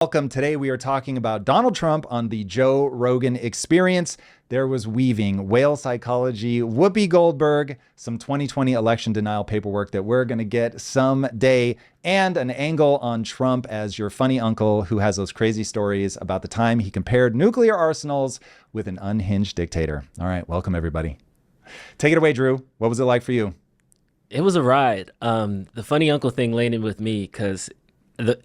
Welcome. Today we are talking about Donald Trump on the Joe Rogan Experience. There was weaving, whale psychology, Whoopi Goldberg, some 2020 election denial paperwork that we're going to get someday, and an angle on Trump as your funny uncle who has those crazy stories about the time he compared nuclear arsenals with an unhinged dictator. All right, welcome everybody. Take it away, Drew. What was it like for you? It was a ride. The funny uncle thing landed with me because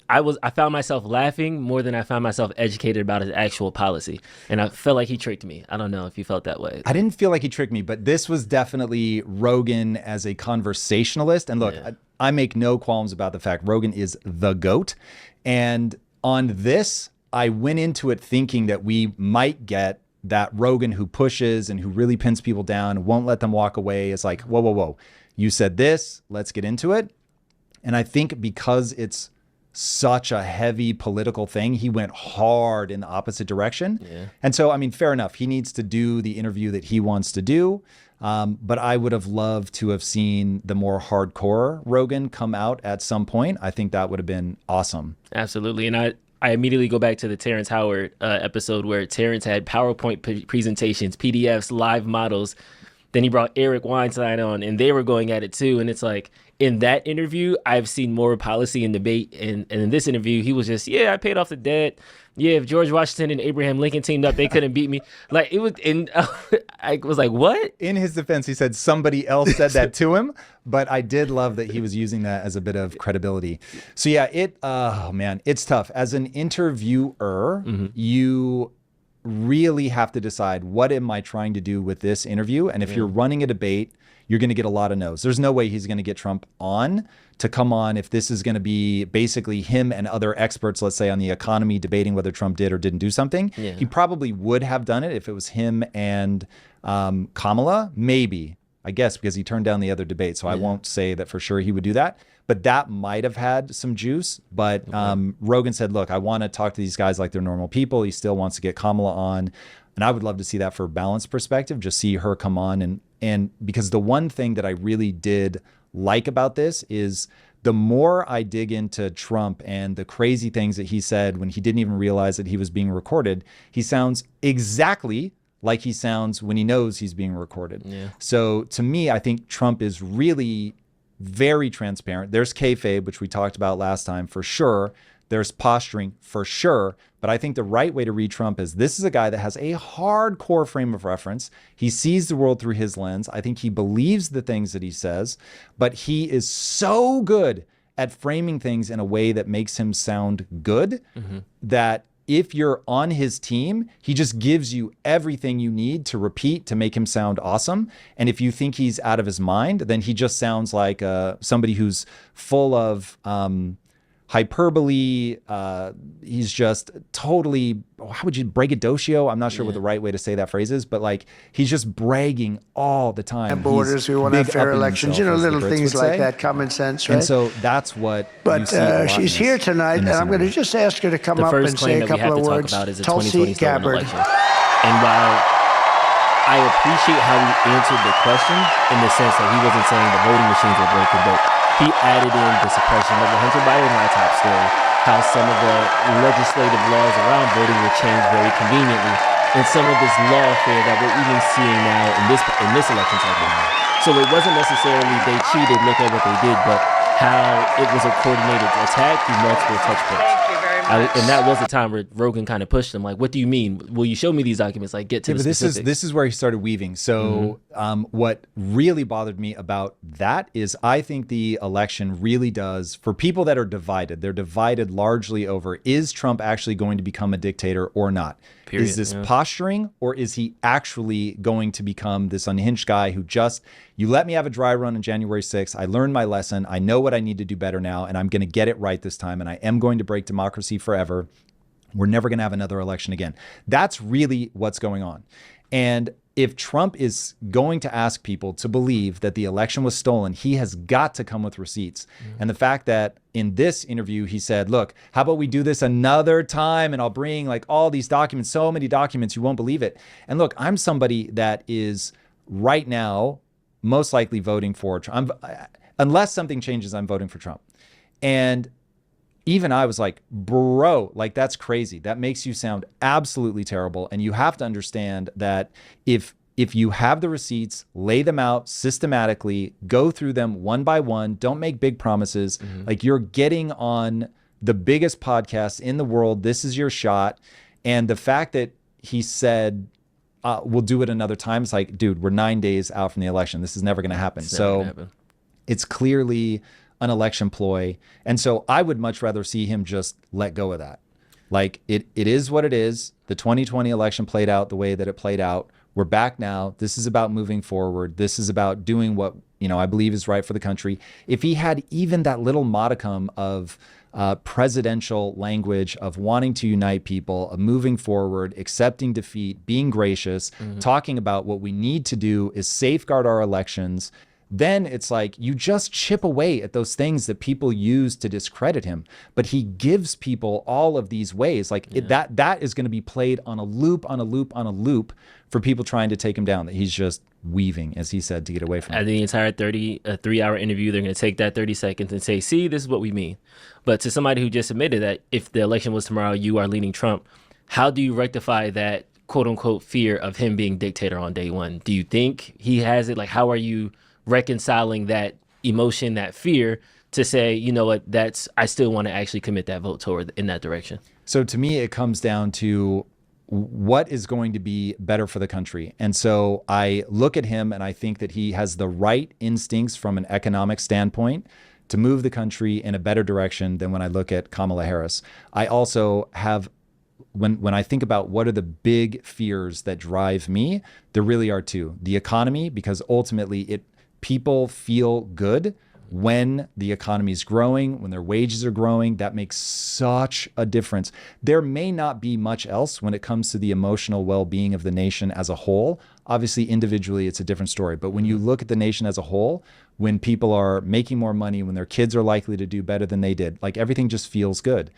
I found myself laughing more than I found myself educated about his actual policy. And I felt like he tricked me. I don't know if you felt that way. I didn't feel like he tricked me, but this was definitely Rogan as a conversationalist. And look, I make no qualms about the fact Rogan is the GOAT. And on this, I went into it thinking that we might get that Rogan who pushes and who really pins people down, won't let them walk away. It's like, whoa, whoa, whoa. You said this, let's get into it. And I think because it's such a heavy political thing, he went hard in the opposite direction. Yeah. And so, I mean, fair enough. He needs to do the interview that he wants to do. But I would have loved to have seen the more hardcore Rogan come out at some point. I think that would have been awesome. Absolutely. And I immediately go back to the Terrence Howard episode where Terrence had PowerPoint presentations, PDFs, live models. Then he brought Eric Weinstein on and they were going at it too. And it's like, in that interview, I've seen more policy and debate. And in this interview, he was just, I paid off the debt. Yeah, if George Washington and Abraham Lincoln teamed up, they couldn't beat me. Like, it was, and I was like, what? In his defense, he said somebody else said that to him. But I did love that he was using that as a bit of credibility. So yeah, it's tough. As an interviewer, you really have to decide, what am I trying to do with this interview? And if you're running a debate, you're going to get a lot of no's. There's no way he's going to get Trump on to come on if this is going to be basically him and other experts, let's say on the economy, debating whether Trump did or didn't do something. Yeah. He probably would have done it if it was him and Kamala, maybe, I guess, because he turned down the other debate. So I won't say that for sure he would do that. But that might have had some juice. But Rogan said, look, I want to talk to these guys like they're normal people. He still wants to get Kamala on. And I would love to see that for a balanced perspective, just see her come on. And because the one thing that I really did like about this is the more I dig into Trump and the crazy things that he said when he didn't even realize that he was being recorded, he sounds exactly like he sounds when he knows he's being recorded. Yeah. So to me, I think Trump is really very transparent. There's kayfabe, which we talked about last time, for sure. There's posturing for sure. But I think the right way to read Trump is this is a guy that has a hardcore frame of reference. He sees the world through his lens. I think he believes the things that he says, but he is so good at framing things in a way that makes him sound good that if you're on his team, he just gives you everything you need to repeat to make him sound awesome. And if you think he's out of his mind, then he just sounds like somebody who's full of hyperbole. He's just totally, how would you, braggadocio? I'm not sure what the right way to say that phrase is, but like he's just bragging all the time. And borders, we want to have fair elections, little things like that, common sense, right? And so that's what. But she's here tonight, and I'm going to just ask her to come up and say a couple of words. Tulsi Gabbard. And while I appreciate how he answered the question in the sense that he wasn't saying the voting machines were broken, but he added in the suppression of the Hunter Biden laptop story, how some of the legislative laws around voting were changed very conveniently, and some of this lawfare that we're even seeing now in this election cycle. So it wasn't necessarily they cheated, look at what they did, but how it was a coordinated attack through multiple touch points. And that was the time where Rogan kind of pushed him, like, what do you mean? Will you show me these documents? Like, get to the specifics. This is where he started weaving. So what really bothered me about that is I think the election really does, for people that are divided, they're divided largely over, is Trump actually going to become a dictator or not? Period. Is this posturing, or is he actually going to become this unhinged guy who just, you let me have a dry run on January 6th. I learned my lesson. I know what I need to do better now, and I'm going to get it right this time, and I am going to break democracy forever. We're never going to have another election again. That's really what's going on. And if Trump is going to ask people to believe that the election was stolen, he has got to come with receipts. And the fact that in this interview, he said, look, how about we do this another time and I'll bring like all these documents, so many documents, you won't believe it. And look, I'm somebody that is right now most likely voting for Trump. Unless something changes, I'm voting for Trump. And even I was like, bro, like that's crazy. That makes you sound absolutely terrible. And you have to understand that if you have the receipts, lay them out systematically, go through them one by one, don't make big promises. Like you're getting on the biggest podcast in the world. This is your shot. And the fact that he said, we'll do it another time. It's like, dude, we're 9 days out from the election. This is never going to happen. It's clearly an election ploy. And so I would much rather see him just let go of that. Like it is what it is. The 2020 election played out the way that it played out. We're back now. This is about moving forward. This is about doing what, I believe is right for the country. If he had even that little modicum of presidential language of wanting to unite people, of moving forward, accepting defeat, being gracious, talking about what we need to do is safeguard our elections, then it's like you just chip away at those things that people use to discredit him. But he gives people all of these ways, like that is going to be played on a loop, on a loop, on a loop for people trying to take him down, that he's just weaving, as he said, to get away from. At the entire 3-hour interview, they're going to take that 30 seconds and say, see, this is what we mean. But to somebody who just admitted that if the election was tomorrow, you are leaning Trump, how do you rectify that quote unquote fear of him being dictator on day one? Do you think he has it? Like, how are you reconciling that emotion, that fear, to say, you know what, I still want to actually commit that vote toward in that direction? So to me, it comes down to what is going to be better for the country. And so I look at him and I think that he has the right instincts from an economic standpoint to move the country in a better direction than when I look at Kamala Harris. I also have, when I think about what are the big fears that drive me, there really are two. The economy, because ultimately people feel good when the economy is growing, when their wages are growing. That makes such a difference. There may not be much else when it comes to the emotional well-being of the nation as a whole. Obviously, individually, it's a different story. But when you look at the nation as a whole, when people are making more money, when their kids are likely to do better than they did, like everything just feels good.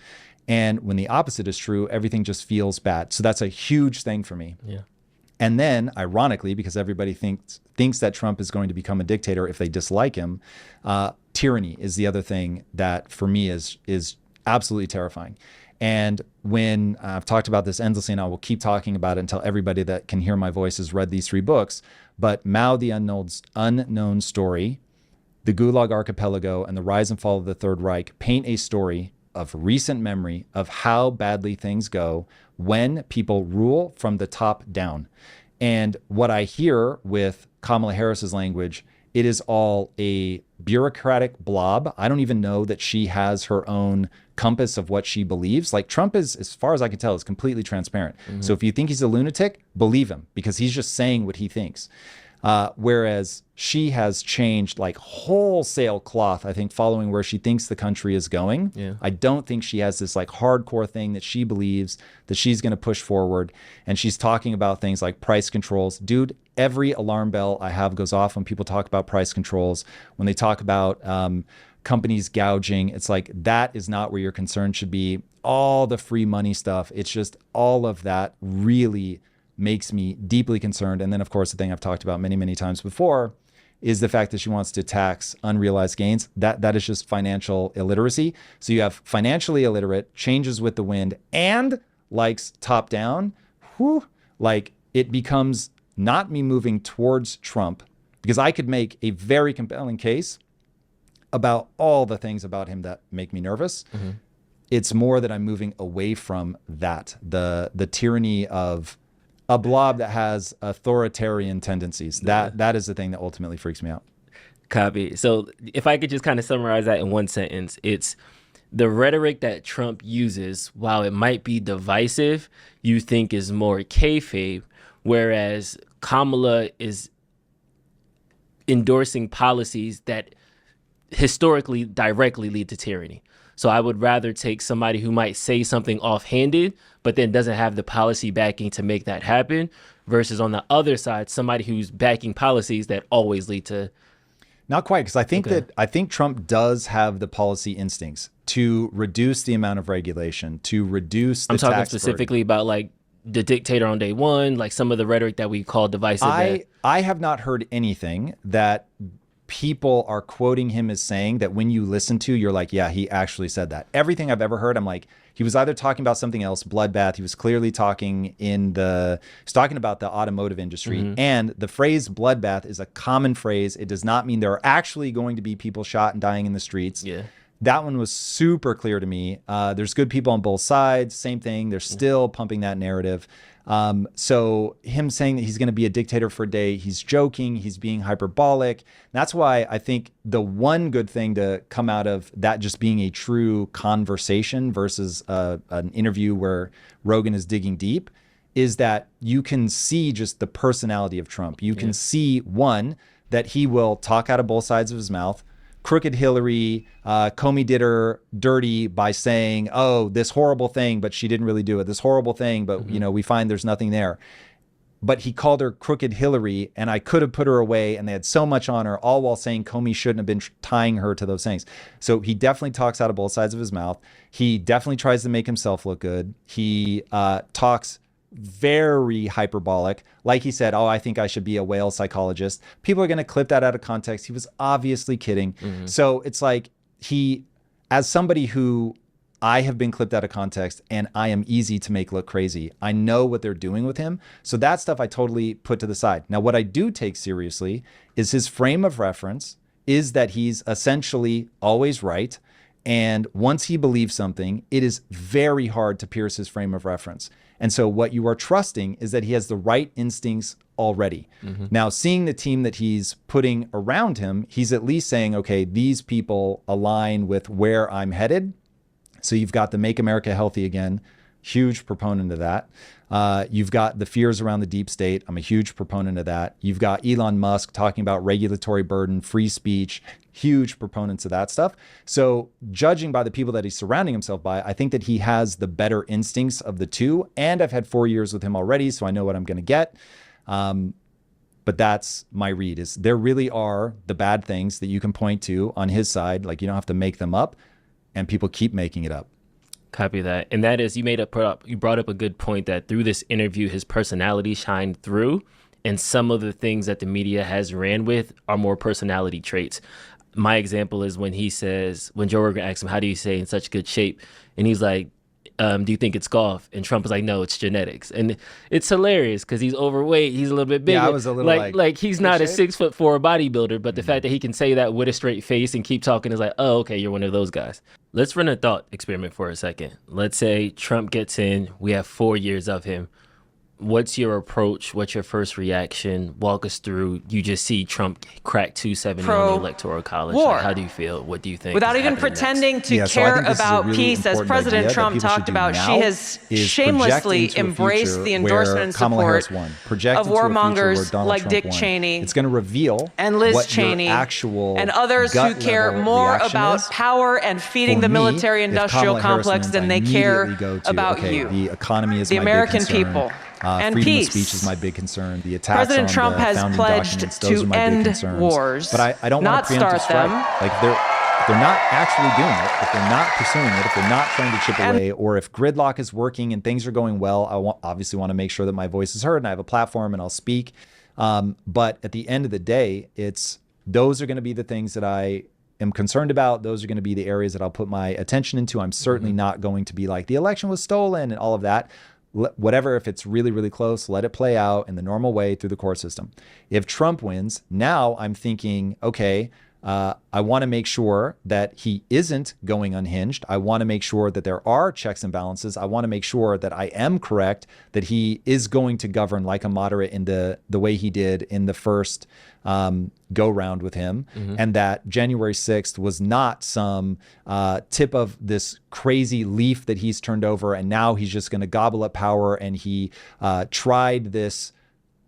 And when the opposite is true, everything just feels bad. So that's a huge thing for me. Yeah. And then, ironically, because everybody thinks that Trump is going to become a dictator if they dislike him, tyranny is the other thing that, for me, is absolutely terrifying. And when I've talked about this endlessly, and I will keep talking about it until everybody that can hear my voice has read these 3 books, but Mao, the Unknown Story, The Gulag Archipelago, and The Rise and Fall of the Third Reich paint a story of recent memory of how badly things go when people rule from the top down. And what I hear with Kamala Harris's language, it is all a bureaucratic blob. I don't even know that she has her own compass of what she believes. Like Trump is, as far as I can tell, is completely transparent. So if you think he's a lunatic, believe him, because he's just saying what he thinks. Whereas she has changed like wholesale cloth, I think, following where she thinks the country is going. Yeah. I don't think she has this like hardcore thing that she believes that she's going to push forward. And she's talking about things like price controls. Dude, every alarm bell I have goes off when people talk about price controls. When they talk about companies gouging, it's like, that is not where your concern should be. All the free money stuff, it's just all of that really makes me deeply concerned. And then, of course, the thing I've talked about many, many times before is the fact that she wants to tax unrealized gains. That is just financial illiteracy. So you have financially illiterate, changes with the wind, and likes top down. Like it becomes not me moving towards Trump, because I could make a very compelling case about all the things about him that make me nervous. It's more that I'm moving away from that, the tyranny of a blob that has authoritarian tendencies. That is the thing that ultimately freaks me out. Copy. So if I could just kind of summarize that in one sentence, it's the rhetoric that Trump uses, while it might be divisive, you think is more kayfabe, whereas Kamala is endorsing policies that historically directly lead to tyranny. So I would rather take somebody who might say something offhanded, but then doesn't have the policy backing to make that happen, versus on the other side, somebody who's backing policies that always lead to. Not quite, because I think Trump does have the policy instincts to reduce the amount of regulation, to reduce the tax burden. I'm talking specifically about like the dictator on day one, like some of the rhetoric that we call divisive. I have not heard anything that people are quoting him as saying that when you listen to, you're like, yeah, he actually said that. Everything I've ever heard, I'm like, he was either talking about something else, bloodbath. He was clearly talking about the automotive industry. And the phrase bloodbath is a common phrase. It does not mean there are actually going to be people shot and dying in the streets. Yeah. That one was super clear to me. There's good people on both sides. Same thing. They're still pumping that narrative. So him saying that he's going to be a dictator for a day, he's joking, he's being hyperbolic. That's why I think the one good thing to come out of that just being a true conversation versus an interview where Rogan is digging deep is that you can see just the personality of Trump. You can see, one, that he will talk out of both sides of his mouth. Crooked Hillary, Comey did her dirty by saying, oh, this horrible thing, but she didn't really do it. This horrible thing, but we find there's nothing there. But he called her Crooked Hillary, and I could have put her away, and they had so much on her, all while saying Comey shouldn't have been tying her to those things. So he definitely talks out of both sides of his mouth. He definitely tries to make himself look good. He talks very hyperbolic. Like he said, oh, I think I should be a whale psychologist. People are going to clip that out of context. He was obviously kidding. So it's like as somebody who I have been clipped out of context and I am easy to make look crazy. I know what they're doing with him. So that stuff I totally put to the side. Now, what I do take seriously is his frame of reference is that he's essentially always right. And once he believes something, it is very hard to pierce his frame of reference. And so what you are trusting is that he has the right instincts already. Now, seeing the team that he's putting around him, he's at least saying, okay, these people align with where I'm headed. So you've got the Make America Healthy Again, huge proponent of that. You've got the fears around the deep state. I'm a huge proponent of that. You've got Elon Musk talking about regulatory burden, free speech, huge proponents of that stuff. So judging by the people that he's surrounding himself by, I think that he has the better instincts of the two. And I've had 4 years with him already, so I know what I'm going to get. But that's my read is there really are the bad things that you can point to on his side. Like you don't have to make them up and people keep making it up. Copy that. And that is, you brought up a good point that through this interview, his personality shined through. And some of the things that the media has ran with are more personality traits. My example is when Joe Rogan asks him, how do you stay in such good shape? And he's like, do you think it's golf? And Trump is like, no, it's genetics. And it's hilarious because he's overweight. He's a little bit bigger. Yeah, I was a little like he's not a 6'4" bodybuilder, but the fact that he can say that with a straight face and keep talking is like, oh, okay, you're one of those guys. Let's run a thought experiment for a second. Let's say Trump gets in. We have 4 years of him. What's your approach? What's your first reaction? Walk us through. You just see Trump crack 270 on the Electoral College. Like, how do you feel? What do you think? Without even pretending to care about peace, as President Trump talked about, she has shamelessly embraced the endorsement and support of warmongers like Dick Cheney. It's going to reveal and Liz Cheney and others who care more about power and feeding the military-industrial complex than they care about you, the economy is the American people. And freedom peace. of speech is my big concern. The attacks President on Trump the has founding pledged documents, those to are my end big concerns. wars, But I don't want not to preempt start them. Like if they're not actually doing it, if they're not pursuing it, if they're not trying to chip away, or if gridlock is working and things are going well, I obviously want to make sure that my voice is heard and I have a platform and I'll speak. But at the end of the day, those are going to be the things that I am concerned about. Those are going to be the areas that I'll put my attention into. I'm certainly not going to be like the election was stolen and all of that. Whatever, if it's really, really close, let it play out in the normal way through the court system. If Trump wins, now I'm thinking, okay, I want to make sure that he isn't going unhinged. I want to make sure that there are checks and balances. I want to make sure that I am correct, that he is going to govern like a moderate in the way he did in the first go round with him, and that January 6th was not some tip of this crazy leaf that he's turned over and now he's just going to gobble up power, and he tried this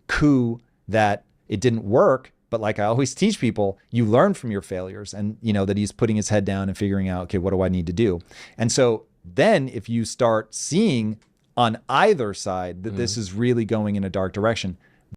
coup that it didn't work. But like I always teach people, you learn from your failures, and that he's putting his head down and figuring out, okay, what do I need to do? And so then if you start seeing on either side that this is really going in a dark direction,